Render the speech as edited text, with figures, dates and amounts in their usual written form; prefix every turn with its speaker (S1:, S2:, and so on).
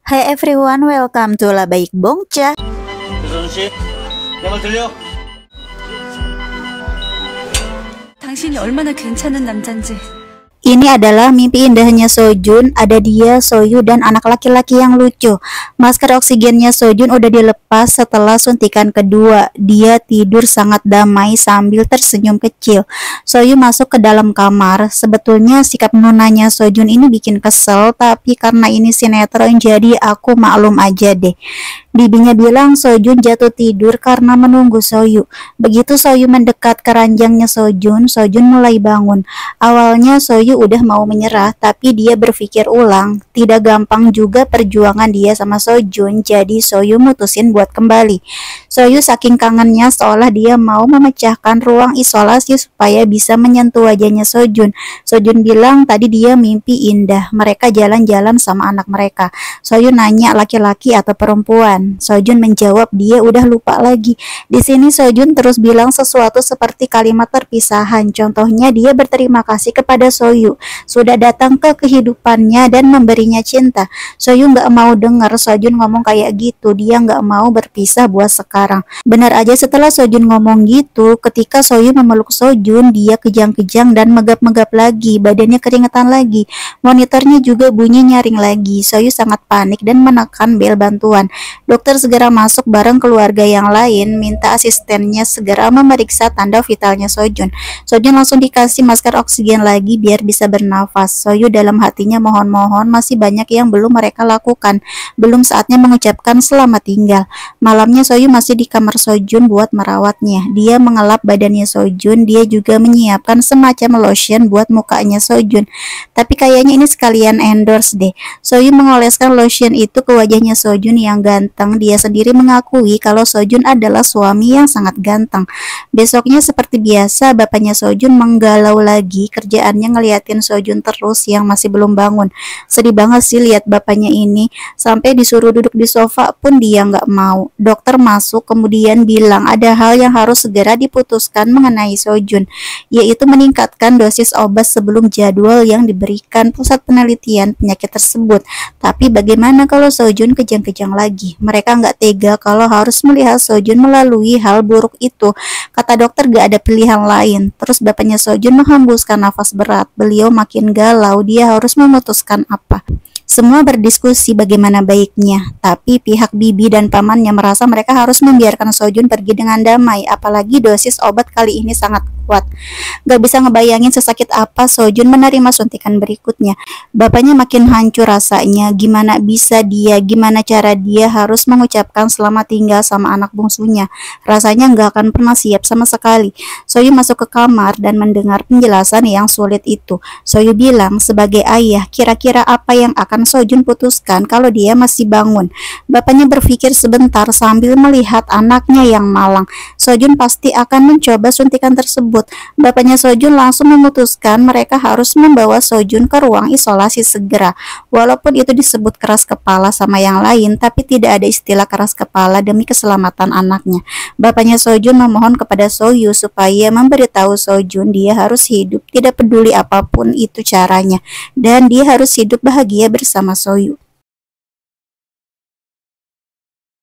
S1: Hi everyone, welcome to Labaik Bongcha.
S2: 조선 씨, 내 말 들려?
S3: 당신이 얼마나 괜찮은 남잔지.
S1: Ini adalah mimpi indahnya Sojun. Ada dia, Soyu, dan anak laki-laki yang lucu. Masker oksigennya Sojun udah dilepas setelah suntikan kedua. Dia tidur sangat damai sambil tersenyum kecil. Soyu masuk ke dalam kamar. Sebetulnya sikap nonanya Sojun ini bikin kesel, tapi karena ini sinetron jadi aku maklum aja deh. Bibinya bilang Sojun jatuh tidur karena menunggu Soyu. Begitu Soyu mendekat ke ranjangnya Sojun, Sojun mulai bangun. Awalnya Soyu udah mau menyerah, tapi dia berpikir ulang. Tidak gampang juga perjuangan dia sama Sojun, jadi Soyu mutusin buat kembali. Soyu saking kangennya seolah dia mau memecahkan ruang isolasi supaya bisa menyentuh wajahnya Sojun. Sojun bilang tadi dia mimpi indah, mereka jalan-jalan sama anak mereka. Soyu nanya laki-laki atau perempuan. Sojun menjawab dia udah lupa lagi. Di sini Sojun terus bilang sesuatu seperti kalimat perpisahan. Contohnya dia berterima kasih kepada Soyu sudah datang ke kehidupannya dan memberinya cinta. Soyu nggak mau dengar Sojun ngomong kayak gitu. Dia nggak mau berpisah buat sekarang. Benar aja setelah Sojun ngomong gitu, ketika Soyu memeluk Sojun, dia kejang-kejang dan megap-megap lagi. Badannya keringetan lagi. Monitornya juga bunyi nyaring lagi. Soyu sangat panik dan menekan bel bantuan. Dokter segera masuk bareng keluarga yang lain, minta asistennya segera memeriksa tanda vitalnya Sojun. Sojun langsung dikasih masker oksigen lagi biar bisa bernafas. Soyu dalam hatinya mohon-mohon masih banyak yang belum mereka lakukan. Belum saatnya mengucapkan selamat tinggal. Malamnya Soyu masih di kamar Sojun buat merawatnya. Dia mengelap badannya Sojun, dia juga menyiapkan semacam lotion buat mukanya Sojun. Tapi kayaknya ini sekalian endorse deh. Soyu mengoleskan lotion itu ke wajahnya Sojun yang ganteng. Dia sendiri mengakui kalau Sojun adalah suami yang sangat ganteng. Besoknya seperti biasa, bapaknya Sojun menggalau lagi. Kerjaannya ngeliatin Sojun terus yang masih belum bangun. Sedih banget sih lihat bapaknya ini. Sampai disuruh duduk di sofa pun dia nggak mau. Dokter masuk kemudian bilang ada hal yang harus segera diputuskan mengenai Sojun, yaitu meningkatkan dosis obat sebelum jadwal yang diberikan pusat penelitian penyakit tersebut. Tapi bagaimana kalau Sojun kejang-kejang lagi? Mereka nggak tega kalau harus melihat Sojun melalui hal buruk itu. Kata dokter gak ada pilihan lain. Terus bapaknya Sojun menghembuskan nafas berat. Beliau makin galau, dia harus memutuskan apa. Semua berdiskusi bagaimana baiknya, tapi pihak bibi dan pamannya merasa mereka harus membiarkan Sojun pergi dengan damai, apalagi dosis obat kali ini sangat kuat. Gak bisa ngebayangin sesakit apa Sojun menerima suntikan berikutnya. Bapaknya makin hancur rasanya, gimana cara dia harus mengucapkan selamat tinggal sama anak bungsunya. Rasanya gak akan pernah siap sama sekali. Soyu masuk ke kamar dan mendengar penjelasan yang sulit itu. Soyu bilang, sebagai ayah, kira-kira apa yang akan Sojun putuskan kalau dia masih bangun? Bapaknya berpikir sebentar sambil melihat anaknya yang malang. Sojun pasti akan mencoba suntikan tersebut. Bapaknya Sojun langsung memutuskan mereka harus membawa Sojun ke ruang isolasi segera. Walaupun itu disebut keras kepala sama yang lain, tapi tidak ada istilah keras kepala demi keselamatan anaknya. Bapaknya Sojun memohon kepada Soyu supaya memberitahu Sojun dia harus hidup, tidak peduli apapun itu caranya, dan dia harus hidup bahagia bersama Soyu.